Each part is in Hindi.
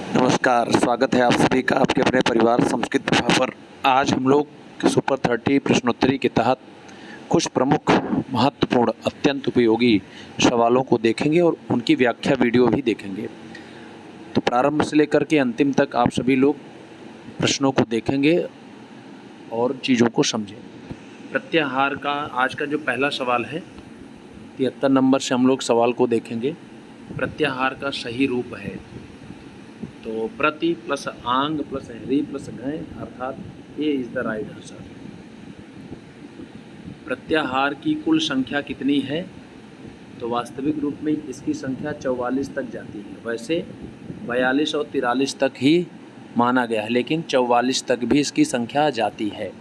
नमस्कार, स्वागत है आप सभी का आपके अपने परिवार संस्कृत प्रभा पर। आज हम लोग सुपर 30 प्रश्नोत्तरी के तहत कुछ प्रमुख महत्वपूर्ण अत्यंत उपयोगी सवालों को देखेंगे और उनकी व्याख्या वीडियो भी देखेंगे। तो प्रारंभ से लेकर के अंतिम तक आप सभी लोग प्रश्नों को देखेंगे और चीज़ों को समझें। प्रत्याहार का आज का जो पहला सवाल है 73 नंबर से हम लोग सवाल को देखेंगे। प्रत्याहार का सही रूप है तो प्रति प्लस आंग प्लस हरि प्लस घय अर्थात ए इज द राइट आंसर। प्रत्याहार की कुल संख्या कितनी है तो वास्तविक रूप में इसकी संख्या 44 तक जाती है। वैसे 42 और 43 तक ही माना गया है, लेकिन 44 तक भी इसकी संख्या जाती है।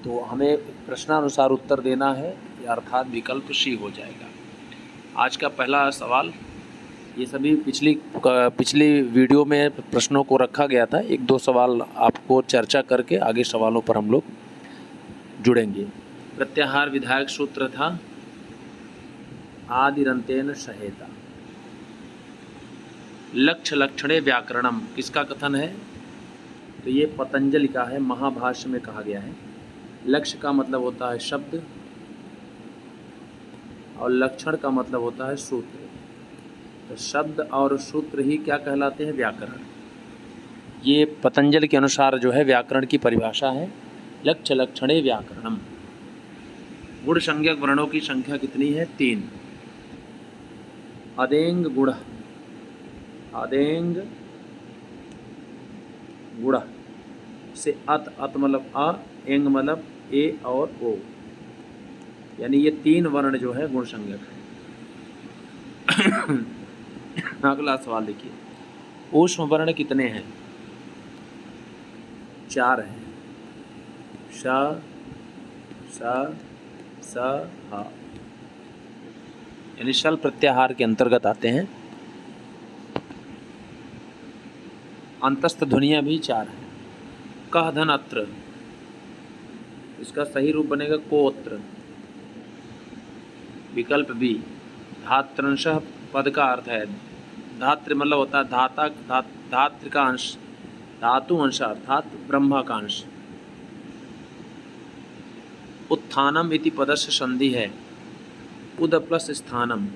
तो हमें प्रश्नानुसार उत्तर देना है, अर्थात विकल्प सी हो जाएगा। आज का पहला सवाल, ये सभी पिछली वीडियो में प्रश्नों को रखा गया था। एक दो सवाल आपको चर्चा करके आगे सवालों पर हम लोग जुड़ेंगे। प्रत्याहार विधायक सूत्र था आदिरंतेन सहेता। लक्ष्य लक्षणे व्याकरणम किसका कथन है तो ये पतंजलि का है, महाभाष्य में कहा गया है। लक्ष्य का मतलब होता है शब्द और लक्षण का मतलब होता है सूत्र। तो शब्द और सूत्र ही क्या कहलाते हैं, व्याकरण। ये पतंजलि के अनुसार जो है व्याकरण की परिभाषा है, लक्ष्य लक्षणे व्याकरणम। गुण संज्ञक वर्णों की संख्या कितनी है, 3। अदेंग गुण, अदेंग गुण से अत मतलब अ, एंग मतलब ए और ओ, यानी ये 3 वर्ण जो है गुण संज्ञक है। अगला सवाल देखिए, ऊष्म वर्ण कितने हैं, 4 हैं। श, स, ह, यानी शल प्रत्याहार के अंतर्गत आते हैं। अंतस्थ ध्वनियाँ भी 4 हैं। कह धन अत्र, इसका सही रूप बनेगा कोत्र। विकल्प बी, धात्रंशः पद का अर्थ है, धात्र मतलब होता है धाता, धात्र का अंश, धातु अंश अर्थात ब्रह्मा का अंश। उत्थानम इति पदस्य संधि है उद प्लस स्थानम।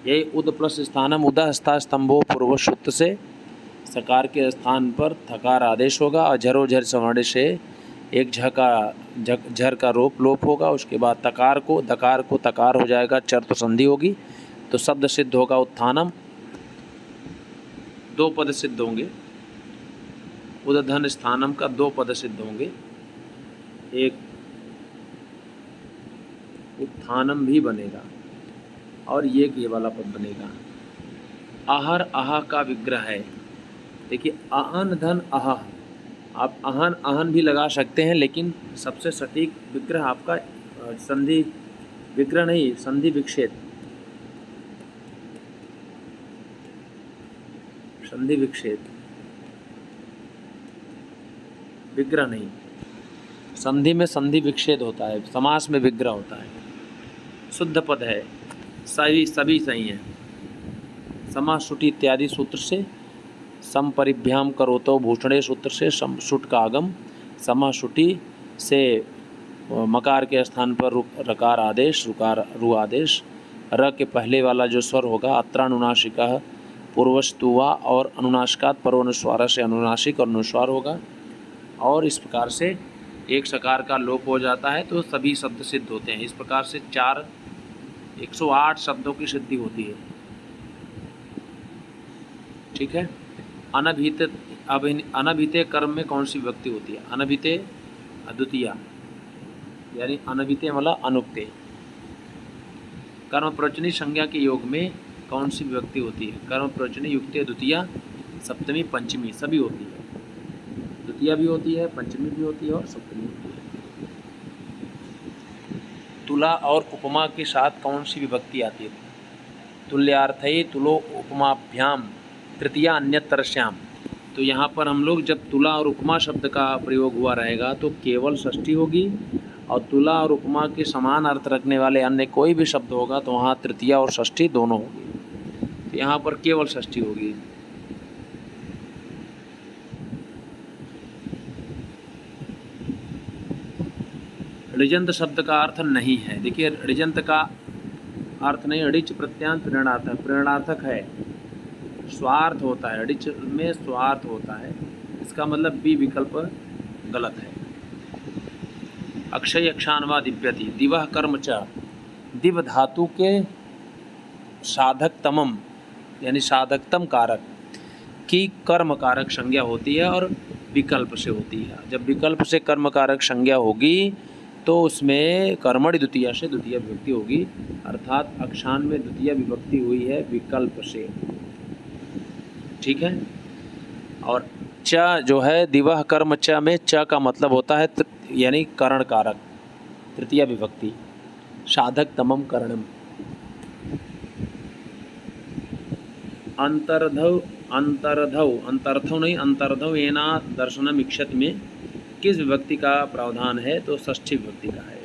यही उद प्लस स्थानम, उदः स्था स्तंभो पूर्व सूत्र से सकार के स्थान पर थकार आदेश होगा और झरो झर सवर्ण से एक झर का लोप होगा। उसके बाद तकार को दकार को तकार हो जाएगा, चर तो संधि होगी, तो शब्द सिद्ध होगा उत्थानम। 2 पद सिद्ध होंगे, उदधन स्थानम का 2 पद सिद्ध होंगे, एक उत्थानम भी बनेगा और ये वाला पद बनेगा। आहर आहा का विग्रह है, देखिए अहन धन आहा, आप अहन अहन भी लगा सकते हैं, लेकिन सबसे सटीक विग्रह आपका संधि विग्रह नहीं, संधि विक्षेप, संधि विक्षेप, विग्रह नहीं। संधि में संधि विक्षेद होता है, समास में विग्रह होता है। शुद्ध पद है, सभी सही हैं। समास शुटि इत्यादि सूत्र से, समपरिभ्याम करोतो भूषणे सूत्र से शुट का आगम, समाशुटि से मकार के स्थान पर रकार आदेश, रुकार रु आदेश, र के पहले वाला जो स्वर होगा अत्रानुनासिका पूर्वस्तुवा और अनुनासिकात परवनुस्वार से अनुनासिक और अनुस्वार होगा। और इस प्रकार से एक सकार का लोप हो जाता है तो सभी शब्द सिद्ध होते हैं। इस प्रकार से 108 शब्दों की सिद्धि होती है। ठीक है। अनभिहित, अब अनभिहित कर्म में कौन सी विभक्ति होती है, अनभिहित अद्वितीया, यानी अनभिहित मतलब अनुक्ते। कर्म प्रवचनी संज्ञा के योग में कौन सी विभक्ति होती है, कर्म प्रवचनी युक्ते द्वितीया सप्तमी पंचमी सभी होती है। द्वितीया भी होती है, पंचमी भी होती है और सप्तमी होती है। तुला और उपमा के साथ कौन सी विभक्ति आती है, तुल्यार्थये तुलो उपमाभ्याम तृतीया अन्यतरस्याम। तो यहाँ पर हम लोग जब तुला और उपमा शब्द का प्रयोग हुआ रहेगा तो केवल षष्ठी होगी, और तुला और उपमा के समान अर्थ रखने वाले अन्य कोई भी शब्द होगा तो वहाँ तृतीया और षष्ठी दोनों होगी। तो यहाँ पर केवल षष्ठी होगी। ऋजंत शब्द का अर्थ नहीं है। देखिए ऋजंत का अर्थ नहीं, ऋच प्रत्यांत प्रेरणार्थक, प्रेरणार्थक है, स्वार्थ होता है, ऋच में स्वार्थ होता है, इसका मतलब बी विकल्प गलत है। अक्षय अक्षान्वा दिव्यति, दिवह कर्म च, दिव धातु के साधकतमम यानी साधकतम कारक की कर्म कारक संज्ञा होती है और विकल्प से होती है। जब विकल्प से कर्म कारक संज्ञा होगी तो उसमें कर्मणि द्वितीया से द्वितीय विभक्ति होगी, अर्थात अक्षान में द्वितीय विभक्ति हुई है विकल्प से। ठीक है। और च जो है दिवह कर्म च में च का मतलब होता है यानी करण कारक, तृतीय विभक्ति, साधक तमम करणम। अंतर्धव अंतर्थव नहीं अंतर्धव एना दर्शनम इक्षत में किस विभक्ति का प्रावधान है? तो षष्ठी विभक्ति का है।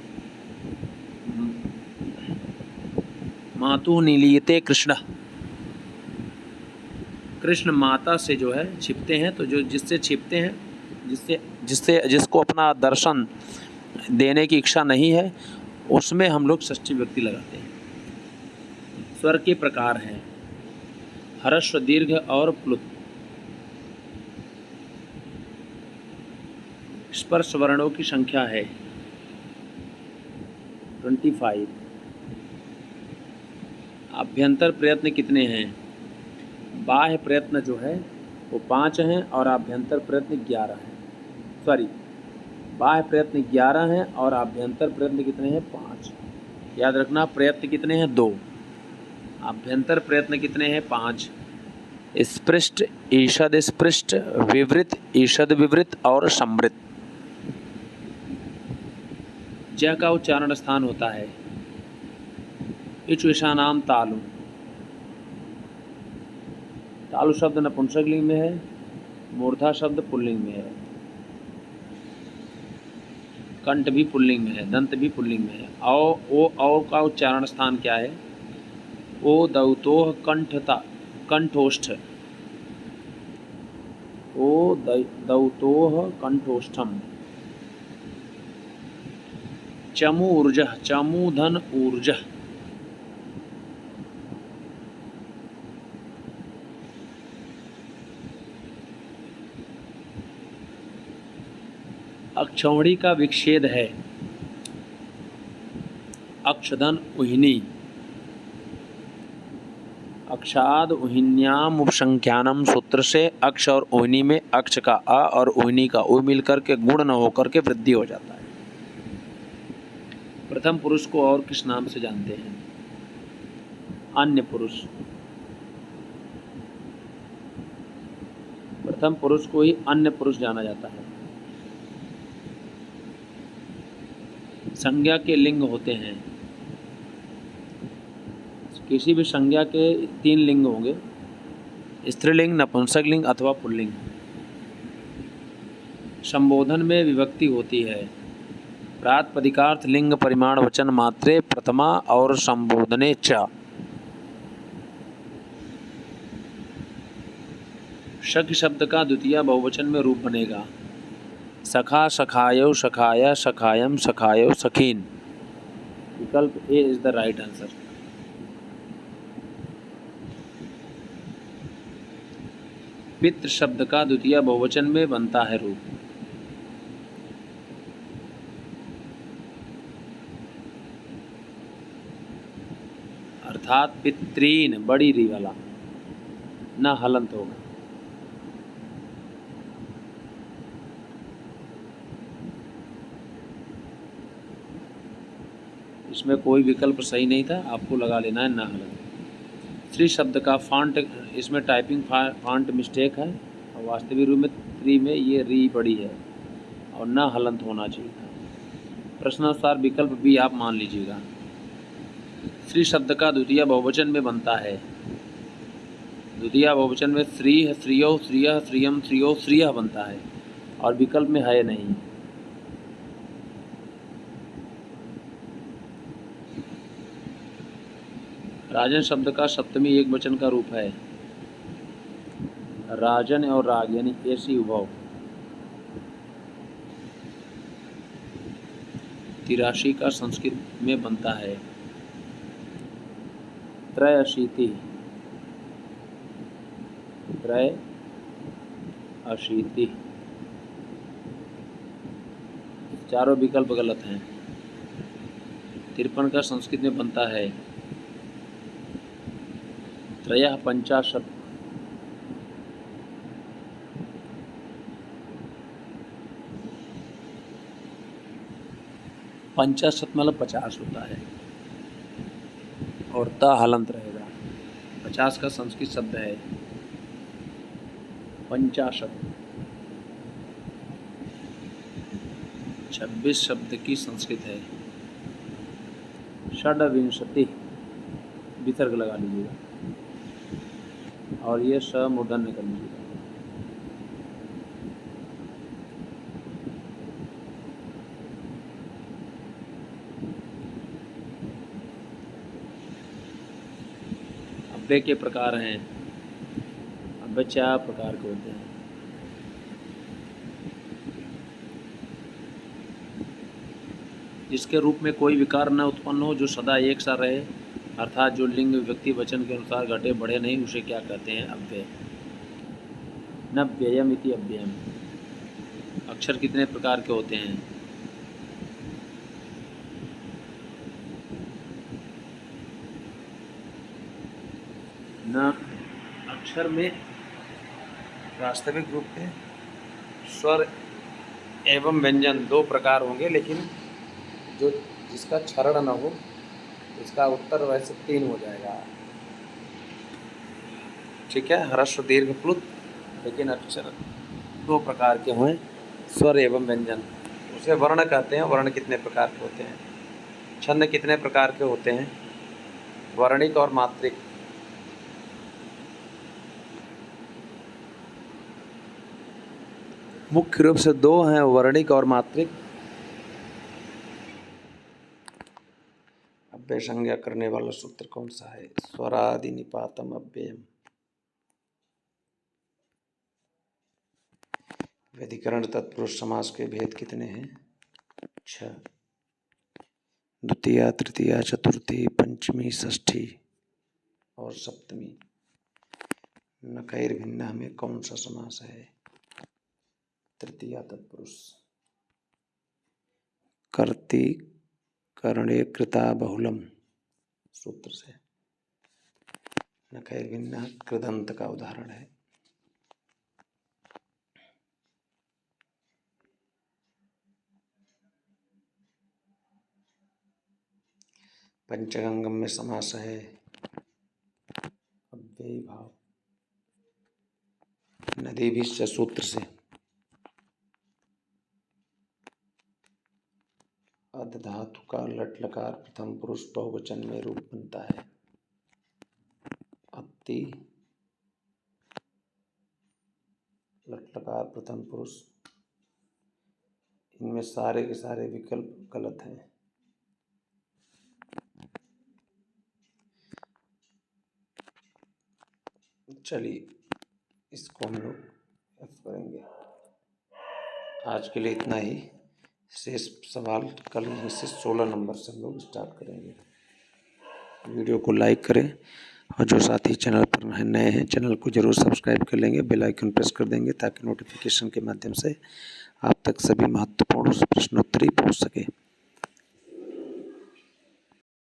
मातु नीलीयते कृष्ण, कृष्ण माता से जो है छिपते हैं, तो जो जिससे छिपते हैं, जिसको अपना दर्शन देने की इच्छा नहीं है, उसमें हम लोग षष्ठी विभक्ति लगाते हैं। स्वर के प्रकार हैं ह्रस्व, दीर्घ और प्लुत। स्पर्श वर्णों की संख्या है 25। आभ्यंतर प्रयत्न कितने हैं? बाह्य प्रयत्न जो है वो 5 हैं और आभ्यंतर प्रयत्न 11 हैं। सॉरी, बाह्य प्रयत्न 11 हैं और आभ्यंतर प्रयत्न कितने हैं? 5। याद रखना, प्रयत्न कितने हैं? 2। आभ्यंतर प्रयत्न कितने हैं? 5। स्पृष्ट, ईषद स्पृष्ट, विवृत, ईषद विवृत और समृत। ज का उच्चारण स्थान होता है इच विषानाम तालु। तालु शब्द नपुंसक लिंग में है, मूर्धा शब्द पुल्लिंग में है, कंठ भी पुल्लिंग में है, दंत भी पुल्लिंग में है। औ का उच्चारण स्थान क्या है? ओ दौतोह कंठता कंठोष्ठ, ओ दौतोह कंठोष्ठम। चमू ऊर्जः, चमू धन ऊर्जः। अक्षौणी का विक्षेद है अक्षधन उहिनी। अक्षाद उहिन्याम उपसंख्यानम सूत्र से अक्ष और उहिनी में अक्ष का अ और उहिनी का उ मिलकर के गुण न होकर के वृद्धि हो जाता है। प्रथम पुरुष को और किस नाम से जानते हैं? अन्य पुरुष। प्रथम पुरुष को ही अन्य पुरुष जाना जाता है। संज्ञा के लिंग होते हैं, किसी भी संज्ञा के 3 लिंग होंगे, स्त्रीलिंग, नपुंसक लिंग अथवा पुल्लिंग। संबोधन में विभक्ति होती है प्रातिपदिकार्थ लिंग परिमाण वचन मात्रे प्रथमा और संबोधने च। सखी शब्द का द्वितीय बहुवचन में रूप बनेगा सखा, सखायो, सखाया, सखायम, सखायो, सखीन। विकल्प ए इज द राइट आंसर। पितृ शब्द का द्वितीय बहुवचन में बनता है रूप अर्थात पितृन, बड़ी री वाला, न हलंत होगा। इसमें कोई विकल्प सही नहीं था, आपको लगा लेना है न हलंत। श्री शब्द का फॉन्ट, इसमें टाइपिंग फॉन्ट मिस्टेक है और वास्तविक रूप में त्रि में ये री बड़ी है और न हलंत होना चाहिए था। प्रश्नानुसार विकल्प भी आप मान लीजिएगा। श्री शब्द का द्वितीय बहुवचन में बनता है, द्वितीय बहुवचन में श्री, श्रियो, श्रियः, श्रियम, श्रियो, श्रियः बनता है और विकल्प में है नहीं। राजन शब्द का सप्तमी एक वचन का रूप है राजन और राग यानी ऐसी उभव। 83 का संस्कृत में बनता है त्रयशीति। त्रयशीति, चारों विकल्प गलत हैं। 53 का संस्कृत में बनता है त्रयः पंचाशत्। पंचाशत मतलब 50 होता है और त हलंत रहेगा। 50 का संस्कृत शब्द है पंचाशत। 26 शब्द की संस्कृत है षड्विंशति। विसर्ग लगा लीजिएगा और ये स मूर्धन्य कर लीजिएगा। अव्यय के प्रकार हैं। अव्यय 4 प्रकार के होते हैं। जिसके रूप में कोई विकार न उत्पन्न हो, जो सदा एक सा रहे, अर्थात जो लिंग व्यक्ति वचन के अनुसार घटे बढ़े नहीं, उसे क्या कहते हैं? अव्यय। न व्ययम इति अव्ययम। अक्षर कितने प्रकार के होते हैं? न अक्षर में वास्तविक रूप में स्वर एवं व्यंजन 2 प्रकार होंगे, लेकिन जो जिसका क्षरण न हो इसका उत्तर वैसे 3 हो जाएगा। ठीक है, ह्रस्व दीर्घ प्लुत, लेकिन अक्षर 2 प्रकार के हुए, स्वर एवं व्यंजन। उसे वर्ण कहते हैं। वर्ण कितने प्रकार के होते हैं? छंद कितने प्रकार के होते हैं? वर्णिक और मात्रिक। मुख्य रूप से 2 हैं, वर्णिक और मात्रिक। अव्यय संज्ञा करने वाला सूत्र कौन सा है? स्वरादि निपातम अव्ययम। व्यधिकरण तत्पुरुष समास के भेद कितने हैं? 6। द्वितीया, तृतीया, चतुर्थी, पंचमी, षष्ठी और सप्तमी। नकैर्भिन्नः में कौन सा समास है? तृतीया तत्पुरुष। कर्ति करणे कृता बहुलम सूत्र से नकैर्भिन्नः कृदंत का उदाहरण है। पंचगंगम में समास है अव्ययी भाव। नदी भी सूत्र से अध धातु का लट लकार प्रथम पुरुष बहुवचन में रूप बनता है अति। लट लकार प्रथम पुरुष, इनमें सारे के सारे विकल्प गलत हैं। चलिए इसको हम लोग करेंगे। आज के लिए इतना ही। शेष सवाल कल से 16 नंबर से हम लोग स्टार्ट करेंगे। वीडियो को लाइक करें और जो साथी चैनल पर नए हैं चैनल को जरूर सब्सक्राइब कर लेंगे, बेल आइकन प्रेस कर देंगे ताकि नोटिफिकेशन के माध्यम से आप तक सभी महत्वपूर्ण प्रश्नोत्तरी पहुंच सके।